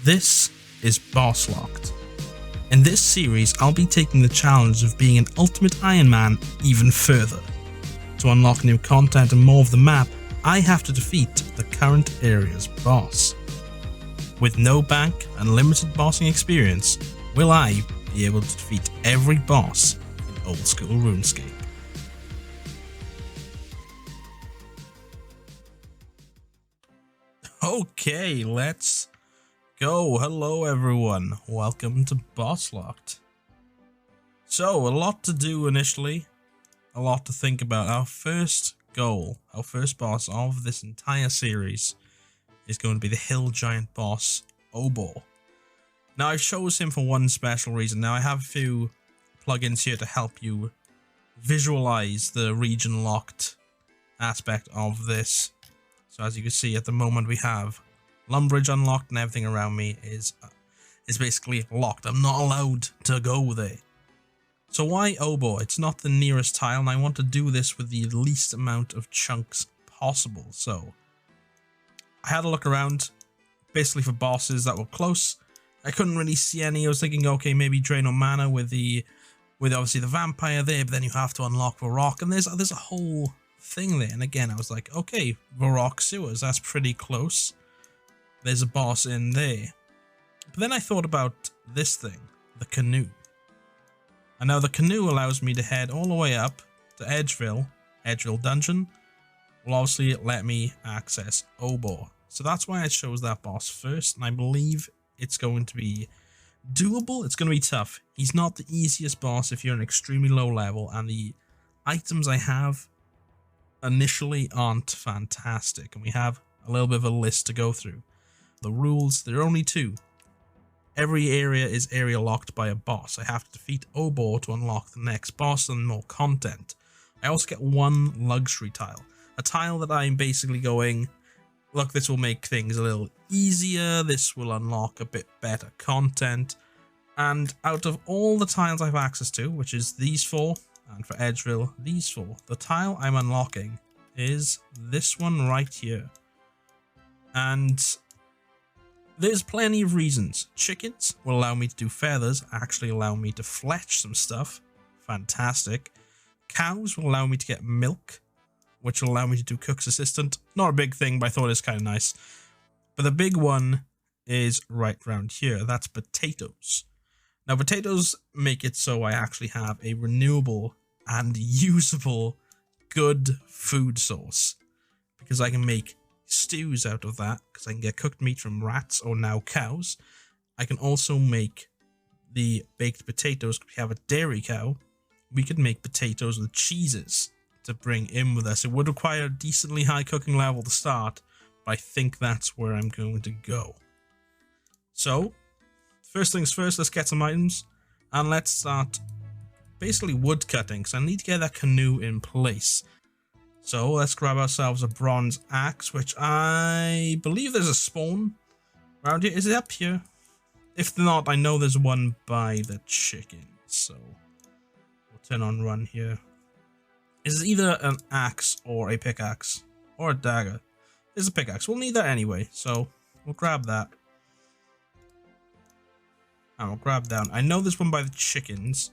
This is BossLocked. In this series, I'll be taking the challenge of being an ultimate Ironman even further. To unlock new content and more of the map, I have to defeat the current area's boss. With no bank and limited bossing experience, will I be able to defeat every boss in old school Runescape? Okay, let's go. Hello everyone, welcome to BossLocked. So, a lot to do initially, a lot to think about. Our first goal, our first boss of this entire series is going to be the Hill Giant boss, Obor. Now, I chose him for one special reason. Now, I have a few plugins here to help you visualize the region locked aspect of this. So as you can see, at the moment we have Lumbridge unlocked and everything around me is basically locked. I'm not allowed to go there. So why Obor? It's not the nearest tile, and I want to do this with the least amount of chunks possible. So I had a look around, basically for bosses that were close. I couldn't really see any. I was thinking, okay, maybe Drain on Mana with obviously the vampire there, but then you have to unlock Varrock, and there's a whole thing there. And again, I was like, okay, Varrock sewers, that's pretty close. There's a boss in there. But then I thought about this thing, the Canoe. And now the Canoe allows me to head all the way up to Edgeville dungeon. Will obviously let me access Obor. So that's why I chose that boss first, and I believe it's going to be doable. It's going to be tough. He's not the easiest boss if you're an extremely low level, and the items I have initially aren't fantastic, and we have a little bit of a list to go through. The rules, there are only two. Every area is area locked by a boss. I have to defeat Obor to unlock the next boss and more content. I also get one luxury tile, a tile that I'm basically going, look, this will make things a little easier, this will unlock a bit better content, and out of all the tiles I have access to, which is these four, and for Edgeville, these four, the tile I'm unlocking is this one right here. And there's plenty of reasons. Chickens will allow me to do feathers, actually allow me to fletch some stuff. Fantastic. Cows will allow me to get milk, which will allow me to do cook's assistant. Not a big thing, but I thought it was kind of nice. But the big one is right around here. That's potatoes. Now, potatoes make it so I actually have a renewable and usable good food source, because I can make stews out of that, because I can get cooked meat from rats or now cows. I can also make the baked potatoes. We have a dairy cow. We could make potatoes with cheeses to bring in with us. It would require a decently high cooking level to start, but I think that's where I'm going to go. So, first things first, let's get some items, and let's start basically wood cutting, because I need to get that canoe in place. So let's grab ourselves a bronze axe, which I believe there's a spawn around here. Is it up here? If not, I know there's one by the chicken, so we'll turn on run here. Is it either an axe or a pickaxe or a dagger? It's a pickaxe. We'll need that anyway, so we'll grab that. And we'll grab down. I know there's one by the chickens.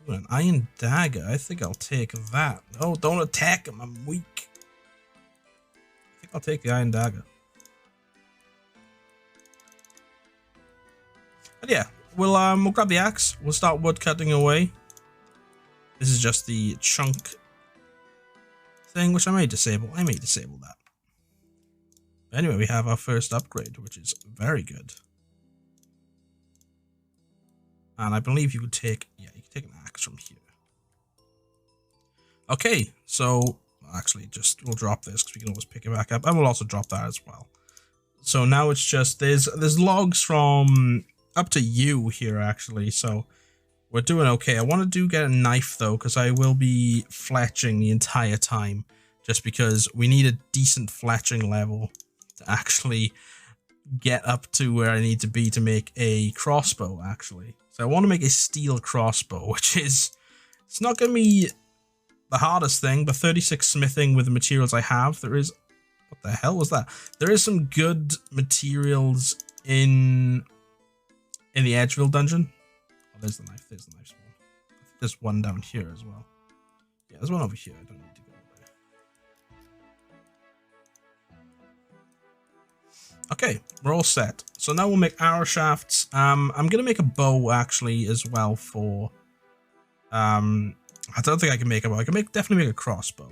Ooh, an iron dagger. I think I'll take that. No, don't attack him. I'm weak. I think I'll take the iron dagger. But yeah, we'll grab the axe. We'll start wood cutting away. This is just the chunk thing, which I may disable. I may disable that. But anyway, we have our first upgrade, which is very good. And I believe you could take, yeah, you can take an axe from here. Okay, so actually we'll drop this because we can always pick it back up, and we'll also drop that as well. So now it's just, there's logs from up to you here actually, so we're doing okay. I want to get a knife though, because I will be fletching the entire time, just because we need a decent fletching level to actually get up to where I need to be to make a crossbow actually. So I want to make a steel crossbow, which is, it's not going to be the hardest thing, but 36 smithing with the materials I have, there is, what the hell was that? There is some good materials in the Edgeville dungeon. Oh, there's the knife. There's the knife spawn. I think there's one down here as well. Yeah, there's one over here. I don't need to go there. Okay, we're all set. So now we'll make arrow shafts. I'm gonna make a bow actually as well for. I don't think I can make a bow. I can definitely make a crossbow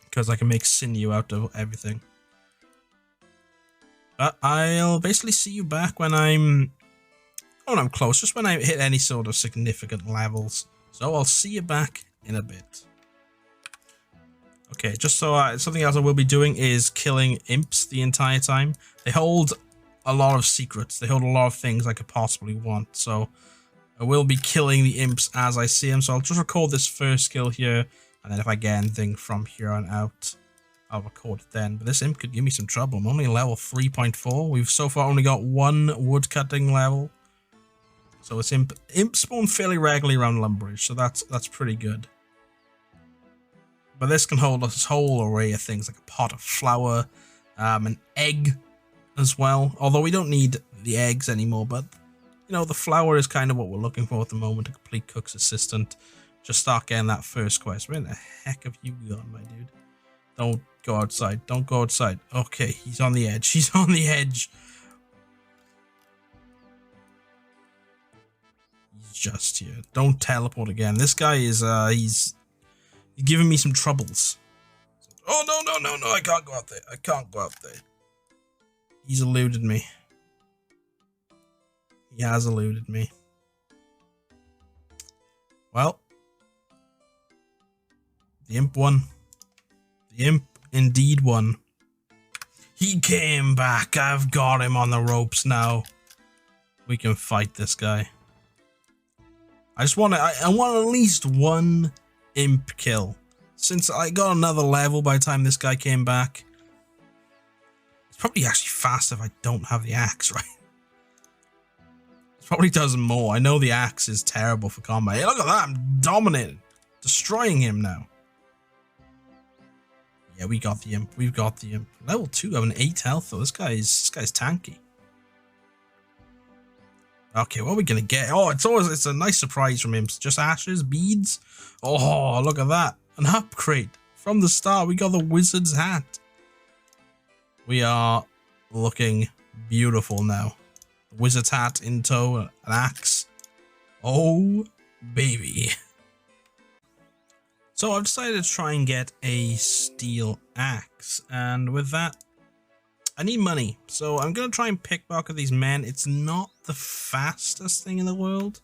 because I can make sinew out of everything. But I'll basically see you back when I'm close, just when I hit any sort of significant levels. So I'll see you back in a bit. Okay, just so something else I will be doing is killing imps the entire time. They hold a lot of secrets. They hold a lot of things I could possibly want. So I will be killing the imps as I see them. So I'll just record this first kill here. And then if I get anything from here on out, I'll record it then. But this imp could give me some trouble. I'm only level 3.4. We've so far only got one woodcutting level. So it's imp spawn fairly regularly around Lumbridge. So that's pretty good. But this can hold this whole array of things like a pot of flour, an egg as well. Although we don't need the eggs anymore, but you know, the flour is kind of what we're looking for at the moment. A complete cook's assistant. Just start getting that first quest. Where the heck have you gone, my dude? Don't go outside. Don't go outside. Okay, he's on the edge. He's on the edge. He's just here. Don't teleport again. This guy is, he's giving me some troubles. Oh, no. I can't go out there. I can't go out there. He's eluded me. He has eluded me. Well, the imp won. The imp indeed won. He came back. I've got him on the ropes now. We can fight this guy. I want at least one imp kill. Since I got another level by the time this guy came back. It's probably actually faster if I don't have the axe, right? It probably does more. I know the axe is terrible for combat. Hey, look at that. I'm dominating. Destroying him now. Yeah, we got the imp. We've got the imp. Level 2, having 8 health though. This guy's tanky. Okay, what are we gonna get? Oh, it's a nice surprise from imps. Just ashes, beads. Oh, look at that. An upgrade. From the start, we got the wizard's hat. We are looking beautiful now. Wizard's hat in tow, an axe. Oh, baby. So I've decided to try and get a steel axe, and with that, I need money. So I'm going to try and pickpocket these men. It's not the fastest thing in the world.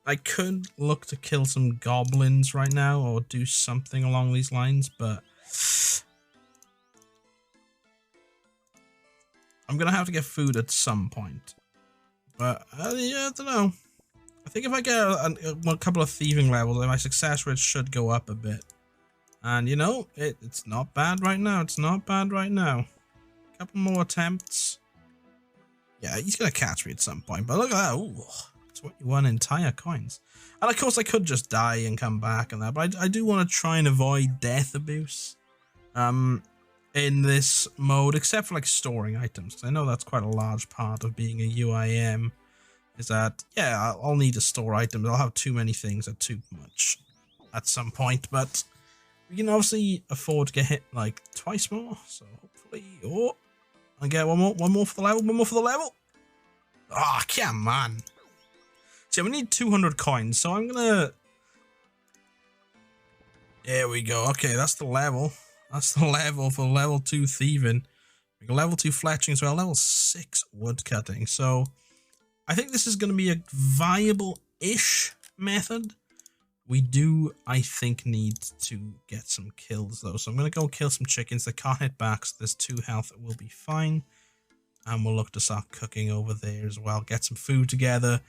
I could look to kill some goblins right now, or do something along these lines, but I'm going to have to get food at some point. But, yeah, I don't know. I think if I get a couple of thieving levels, my success rate should go up a bit. And, you know, it's not bad right now. It's not bad right now. A couple more attempts. Yeah, he's going to catch me at some point. But look at that. Ooh, 21 entire coins. And, of course, I could just die and come back and that. But I do want to try and avoid death abuse. In this mode, except for like storing items, because I know that's quite a large part of being a UIM, is that, yeah, I'll need to store items. I'll have too many things or too much at some point, but we can obviously afford to get hit like twice more, so hopefully, oh, I'll get one more for the level, Ah, come on. See, we need 200 coins, so I'm gonna, there we go. Okay, that's the level. That's the level for level 2 thieving. We got level 2 fletching as well, level 6 woodcutting. So I think this is going to be a viable-ish method. We do, I think, need to get some kills though. So I'm going to go kill some chickens. They can't hit back, so there's 2 health. It will be fine. And we'll look to start cooking over there as well. Get some food together.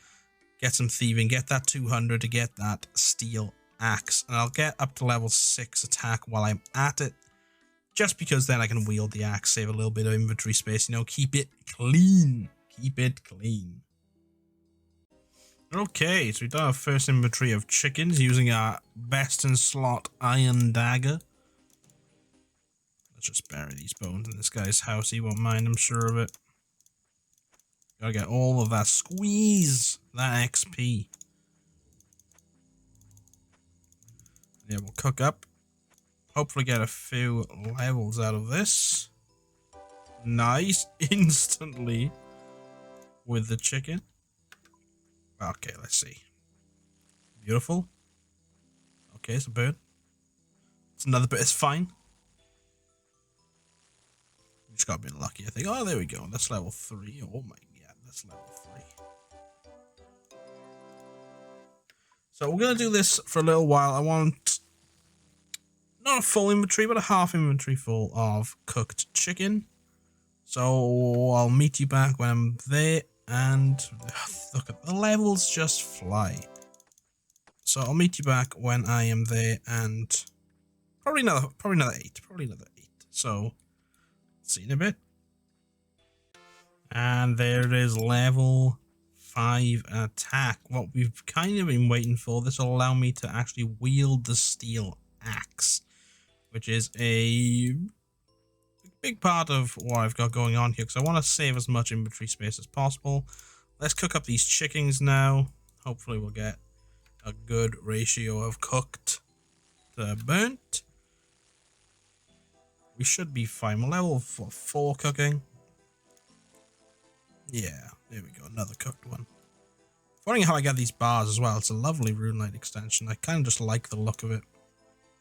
Get some thieving. Get that 200 to get that steel axe. And I'll get up to level 6 attack while I'm at it. Just because then I can wield the axe, save a little bit of inventory space, you know, keep it clean. Keep it clean. Okay, so we've done our first inventory of chickens using our best in slot iron dagger. Let's just bury these bones in this guy's house. He won't mind, I'm sure of it. Gotta get all of that. Squeeze that XP. Yeah, we'll cook up. Hopefully get a few levels out of this. Nice. Instantly. With the chicken. Okay, let's see. Beautiful. Okay, it's a bird. It's another bit. It's fine. We just got a bit lucky, I think. Oh, there we go. That's level 3. Oh my god, that's level 3. So we're going to do this for a little while. I want not a full inventory, but a half inventory full of cooked chicken. So I'll meet you back when I'm there. And look at the levels just fly. So I'll meet you back when I am there, and probably another 8. So see you in a bit. And there it is, level 5 attack. What we've kind of been waiting for. This will allow me to actually wield the steel axe, which is a big part of what I've got going on here, because I want to save as much inventory space as possible. Let's cook up these chickens now. Hopefully we'll get a good ratio of cooked to burnt. We should be fine. We're level 4 cooking. Yeah, there we go. Another cooked one. Funny how I get these bars as well. It's a lovely RuneLite extension. I kind of just like the look of it.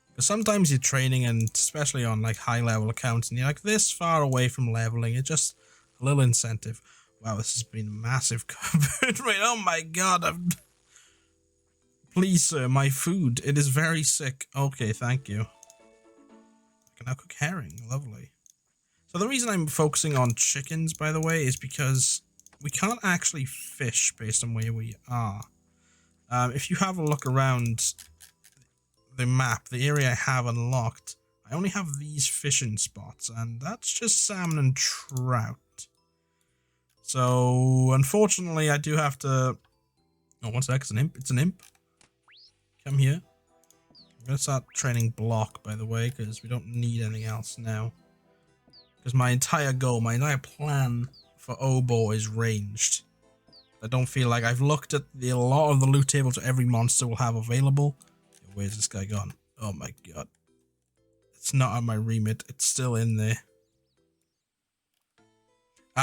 Because sometimes you're training, and especially on like high level accounts, and you're like this far away from leveling. It's just a little incentive. Wow, this has been a massive burn rate. Oh my god. Please, sir, my food. It is very sick. Okay, thank you. I can now cook herring. Lovely. So the reason I'm focusing on chickens, by the way, is because we can't actually fish based on where we are. If you have a look around the map, the area I have unlocked, I only have these fishing spots, and that's just salmon and trout. So, unfortunately, I do have to... Oh, one sec, it's an imp. It's an imp. Come here. I'm going to start training block, by the way, because we don't need anything else now. Because my entire goal, my entire plan for Obor is ranged. I don't feel like I've looked at a lot of the loot tables every monster will have available. Where's this guy gone? Oh my god. It's not on my remit. It's still in there.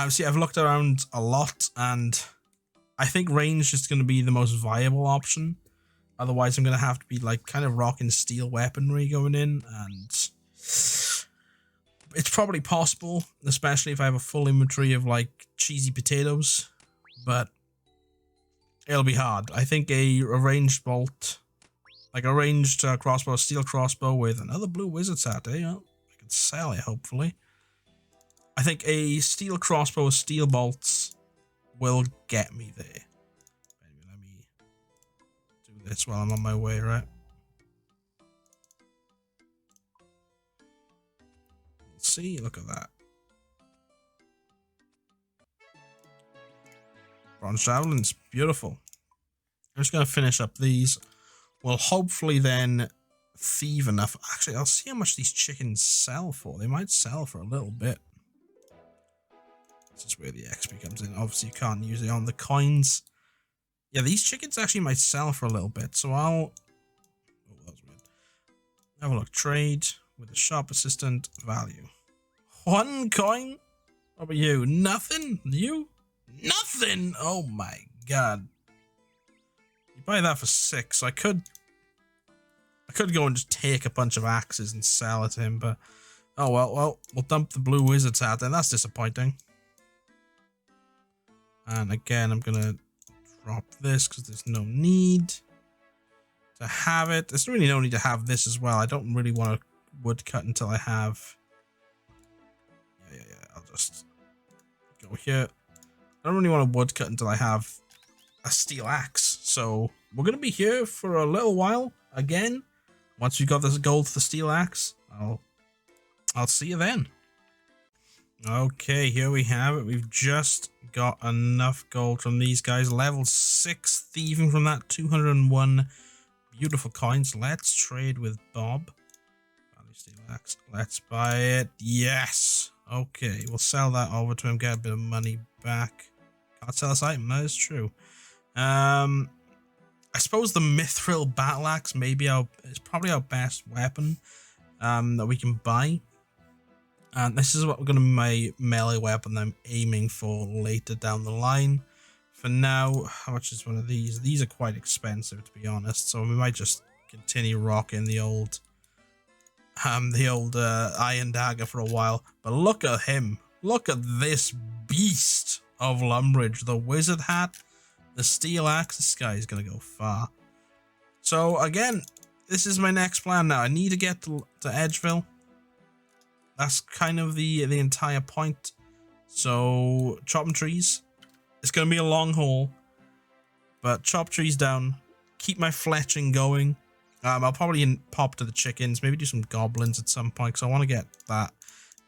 See, I've looked around a lot, and I think range is going to be the most viable option. Otherwise, I'm going to have to be like kind of rocking steel weaponry going in, and it's probably possible, especially if I have a full inventory of like cheesy potatoes, but it'll be hard. I think a ranged bolt, like a ranged crossbow, steel crossbow with another blue wizard's hat, I can sell it, hopefully. I think a steel crossbow with steel bolts will get me there. Anyway, let me do this while I'm on my way, right? Let's see, look at that. Bronze javelins, beautiful. I'm just going to finish up these. We'll hopefully then thieve enough. Actually, I'll see how much these chickens sell for. They might sell for a little bit. This is where the XP comes in. Obviously, you can't use it on the coins. Yeah, these chickens actually might sell for a little bit. So I'll... Oh, that was weird. Have a look. Trade with the shop assistant. Value. 1 coin? What about you? Nothing? You? Nothing? Oh my god. You buy that for 6. So I could go and just take a bunch of axes and sell it to him, but... Oh, well, we'll dump the blue wizard's hat then. That's disappointing. And again, I'm going to drop this because there's no need to have it. There's really no need to have this as well. I don't really want a woodcut until I have... Yeah. I'll just go here. I don't really want a woodcut until I have a steel axe. So we're going to be here for a little while. Again, once we've got this gold for the steel axe, I'll see you then. Okay, here we have it. We've just got enough gold from these guys. Level 6 thieving from that. 201 beautiful coins. Let's trade with Bob. Value steel axe. Let's buy it. Yes. Okay, we'll sell that over to him. Get a bit of money back. Can't sell this item. That is true. I suppose the Mithril Battle Axe is probably our best weapon that we can buy. And this is what we're going to be my melee weapon that I'm aiming for later down the line. For now, how much is one of these? These are quite expensive, to be honest. So we might just continue rocking the old iron dagger for a while. But look at him. Look at this beast of Lumbridge. The wizard hat, the steel axe. This guy is going to go far. So again, this is my next plan now. I need to get to Edgeville. That's kind of the entire point. So chopping trees. It's going to be a long haul. But chop trees down. Keep my fletching going. I'll probably pop to the chickens. Maybe do some goblins at some point. Because I want to get that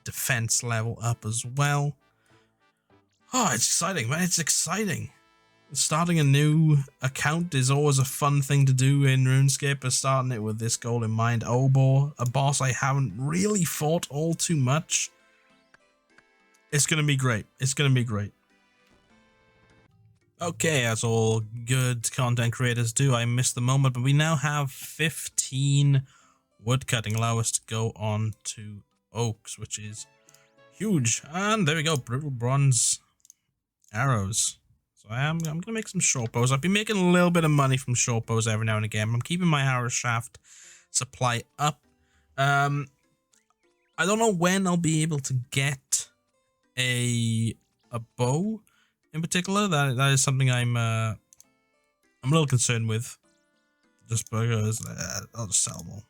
defense level up as well. Oh, it's exciting, man. It's exciting. Starting a new account is always a fun thing to do in RuneScape, but starting it with this goal in mind. Obor, a boss I haven't really fought all too much. It's going to be great. It's going to be great. Okay, as all good content creators do, I missed the moment, but we now have 15 woodcutting, allow us to go on to oaks, which is huge. And there we go, brittle bronze arrows. So I'm going to make some short bows. I've been making a little bit of money from short bows every now and again. I'm keeping my arrow shaft supply up. I don't know when I'll be able to get a bow in particular. That is something I'm a little concerned with. Just because I'll just sell them all.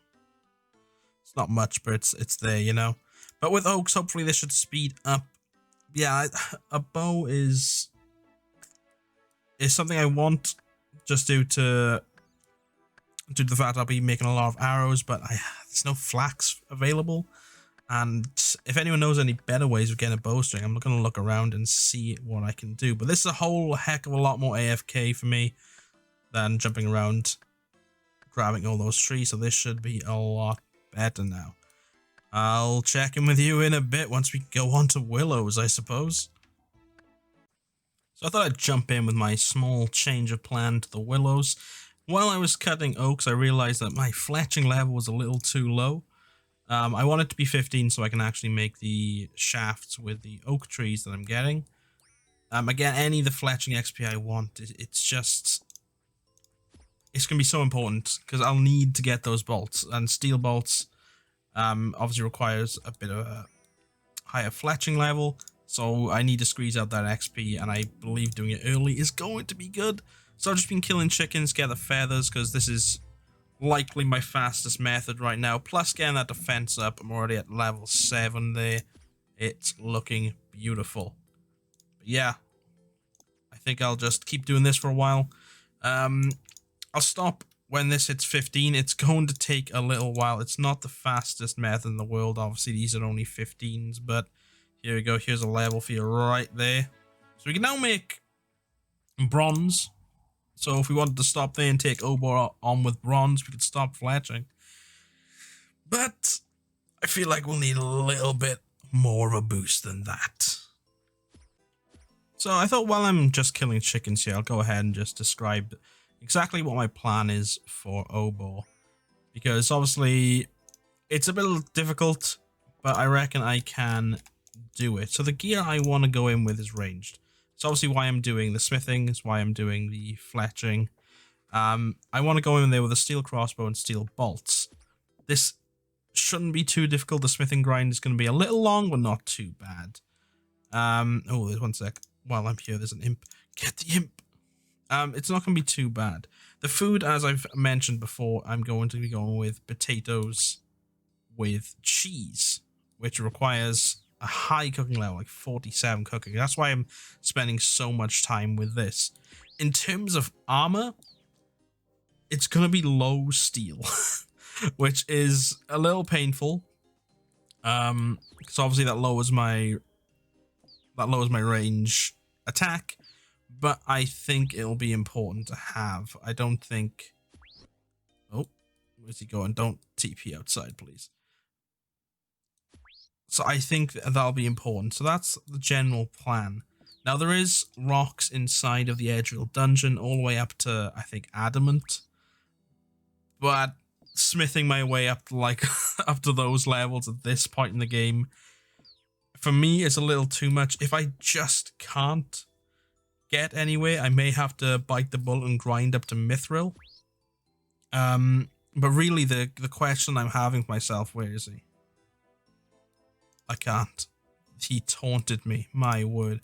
It's not much, but it's there, you know. But with oaks, hopefully this should speed up. Yeah, a bow is something I want just due to the fact I'll be making a lot of arrows, but there's no flax available. And if anyone knows any better ways of getting a bowstring, I'm going to look around and see what I can do. But this is a whole heck of a lot more AFK for me than jumping around grabbing all those trees, so this should be a lot better now. I'll check in with you in a bit once we go on to willows, I suppose. So I thought I'd jump in with my small change of plan to the willows. While I was cutting oaks, I realized that my fletching level was a little too low. I want it to be 15 so I can actually make the shafts with the oak trees that I'm getting. Again, any of the fletching XP I want, it's going to be so important because I'll need to get those bolts. And steel bolts obviously requires a bit of a higher fletching level. So I need to squeeze out that XP, and I believe doing it early is going to be good. So I've just been killing chickens, get the feathers, because this is likely my fastest method right now. Plus getting that defense up, I'm already at level 7 there. It's looking beautiful. But yeah, I think I'll just keep doing this for a while. I'll stop when this hits 15. It's going to take a little while. It's not the fastest method in the world. Obviously, these are only 15s, but here we go. Here's a level for you right there. So we can now make bronze. So if we wanted to stop there and take Obor on with bronze, we could stop fletching. But I feel like we'll need a little bit more of a boost than that. So I thought while I'm just killing chickens here, I'll go ahead and just describe exactly what my plan is for Obor. Because obviously it's a bit difficult, but I reckon I can do it. So the gear I want to go in with is ranged. It's obviously why I'm doing the smithing, it's why I'm doing the fletching. I want to go in there with a steel crossbow and steel bolts. This shouldn't be too difficult. The smithing grind is going to be a little long, but not too bad. Oh, there's one sec. While I'm here, there's an imp. Get the imp! It's not going to be too bad. The food, as I've mentioned before, I'm going to be going with potatoes with cheese, which requires a high cooking level, like 47 cooking. That's why I'm spending so much time with this. In terms of armor, it's going to be low steel, which is a little painful. Because obviously that lowers my range attack, but I think it'll be important to have. I don't think... Oh, where's he going? Don't TP outside, please. So I think that'll be important. So that's the general plan. Now, there is rocks inside of the Edgeville dungeon, all the way up to, I think, adamant. But smithing my way up to, like, up to those levels at this point in the game, for me, is a little too much. If I just can't get anywhere, I may have to bite the bullet and grind up to mithril. But really, the question I'm having for myself, where is he? I can't. He taunted me, my word.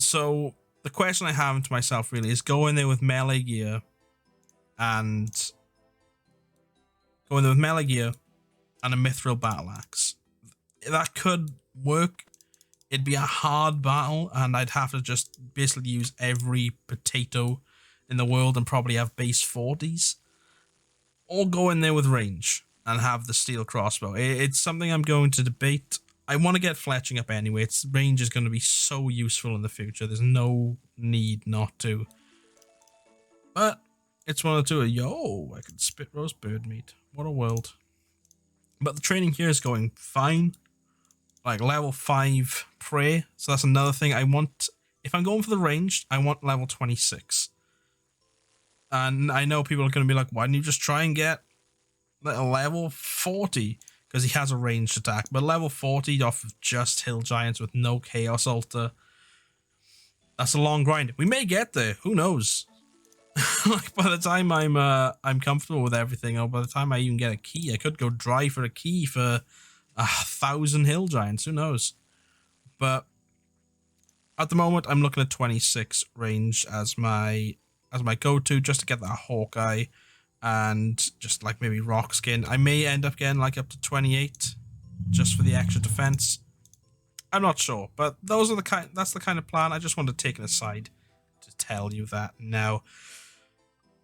So the question I have to myself really is go in there with melee gear and a mithril battle axe. That could work. It'd be a hard battle, and I'd have to just basically use every potato in the world and probably have base 40s. Or go in there with range and have the steel crossbow. It's something I'm going to debate. I want to get fletching up anyway. Its range is going to be so useful in the future. There's no need not to. But it's one of the two. Yo, I can spit roast bird meat. What a world. But the training here is going fine. Like level 5 prey. So that's another thing I want. If I'm going for the ranged, I want level 26. And I know people are going to be like, why don't you just try and get a level 40? Because he has a ranged attack. But level 40 off of just hill giants with no chaos altar. That's a long grind. We may get there. Who knows? Like by the time I'm comfortable with everything, or by the time I even get a key, I could go dry for a key for 1,000 hill giants. Who knows? But at the moment, I'm looking at 26 range as my go-to, just to get that Hawkeye and just like maybe rock skin. I may end up getting like up to 28 just for the extra defense. I'm not sure, but that's the kind of plan. I just wanted to take it aside to tell you that now.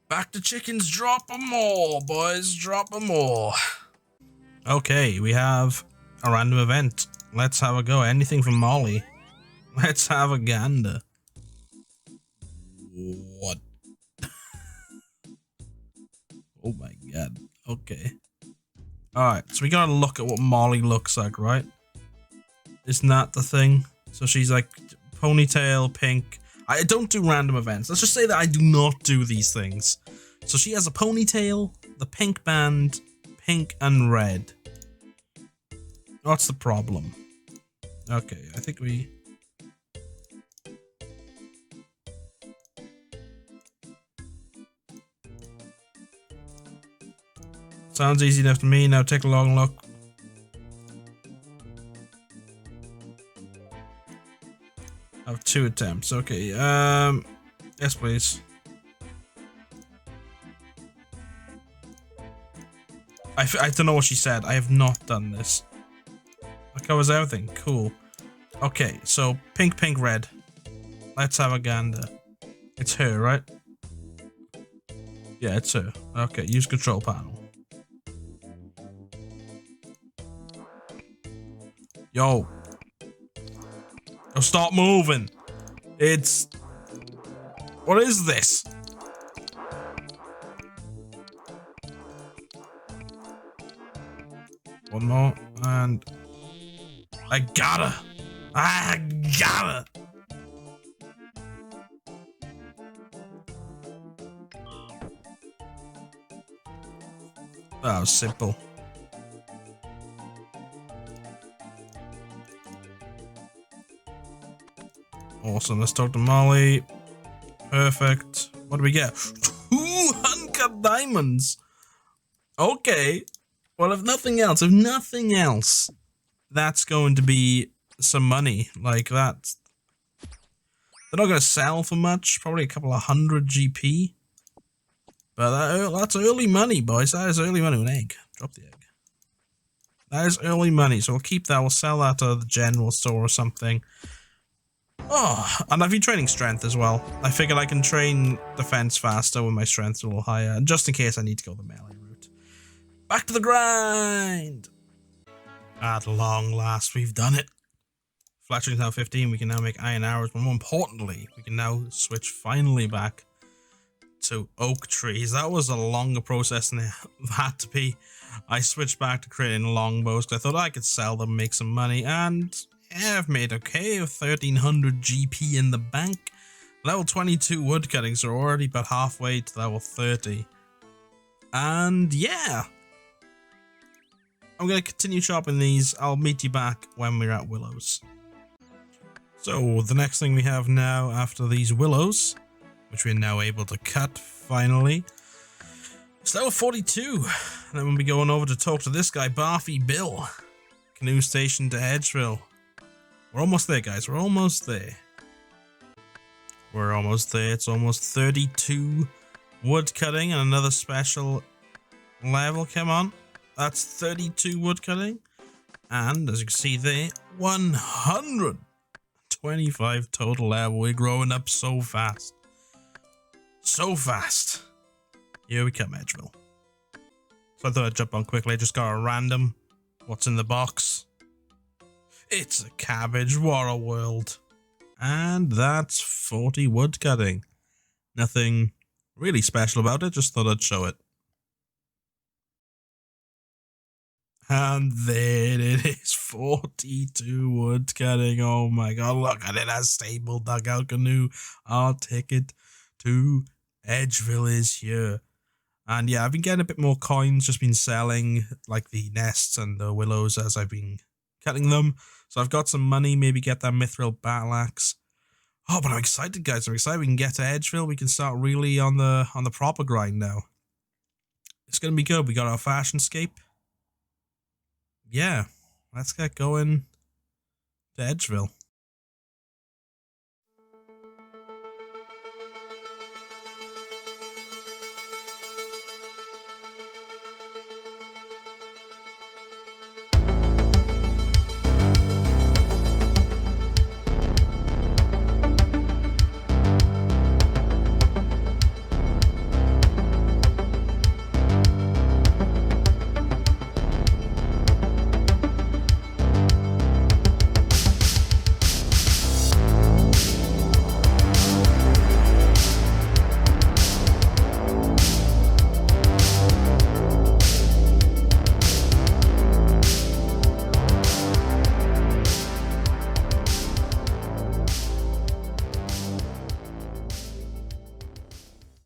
Back to chickens, drop 'em more, boys, drop 'em more. Okay, we have a random event. Let's have a go. Anything from Molly. Let's have a gander. What? Oh my god. Okay. Alright, so we gotta look at what Molly looks like, right? Isn't that the thing? So she's like ponytail, pink. I don't do random events. Let's just say that I do not do these things. So she has a ponytail, the pink band, pink and red. What's the problem? Okay, I think we... Sounds easy enough to me. Now take a long look. I have 2 attempts. Okay. Yes, please. I don't know what she said. I have not done this. That covers everything. Cool. Okay, so pink, pink, red. Let's have a gander. It's her, right? Yeah, it's her. Okay, use control panel. Yo. Oh, stop moving. It's... What is this? One more, and... I gotta! I gotta! That was simple. Awesome, let's talk to Molly. Perfect. What do we get? 200 diamonds! Okay. Well, if nothing else, that's going to be some money. Like, that. They're not going to sell for much. Probably a couple of 100 GP. But that's early money, boys. That is early money. An egg. Drop the egg. That is early money, so we'll keep that. We'll sell that to the general store or something. Oh, and I've been training strength as well. I figured I can train defense faster when my strength's a little higher, just in case I need to go the melee route. Back to the grind! At long last, we've done it. Fletching's now 15, we can now make iron arrows, but more importantly, we can now switch finally back to oak trees. That was a longer process than it had to be. I switched back to creating longbows because I thought I could sell them, make some money, and I've made okay, 1300 GP in the bank. Level 22 woodcutting, so we're already about halfway to level 30. And yeah, I'm going to continue chopping these. I'll meet you back when we're at willows. So the next thing we have now after these willows, which we're now able to cut finally, it's level 42. And then we'll be going over to talk to this guy, Barfy Bill. Canoe station to Edgeville. We're almost there, guys. We're almost there. We're almost there. It's almost 32 wood cutting and another special level. Come on. That's 32 wood cutting. And as you can see there, 125 total level. We're growing up so fast. So fast. Here we come, Edgeville. So I thought I'd jump on quickly. I just got a random. What's in the box? It's a cabbage. What a world. And that's 40 wood cutting. Nothing really special about it, just thought I'd show it. And there it is, 42 wood cutting. Oh my god, look at it, a stable dugout canoe. Our ticket to Edgeville is here. And yeah, I've been getting a bit more coins, just been selling like the nests and the willows as I've been cutting them. So I've got some money, maybe get that mithril battle axe. Oh, but I'm excited, guys. I'm excited we can get to Edgeville. We can start really on the proper grind now. It's gonna be good. We got our fashionscape. Yeah, let's get going to Edgeville.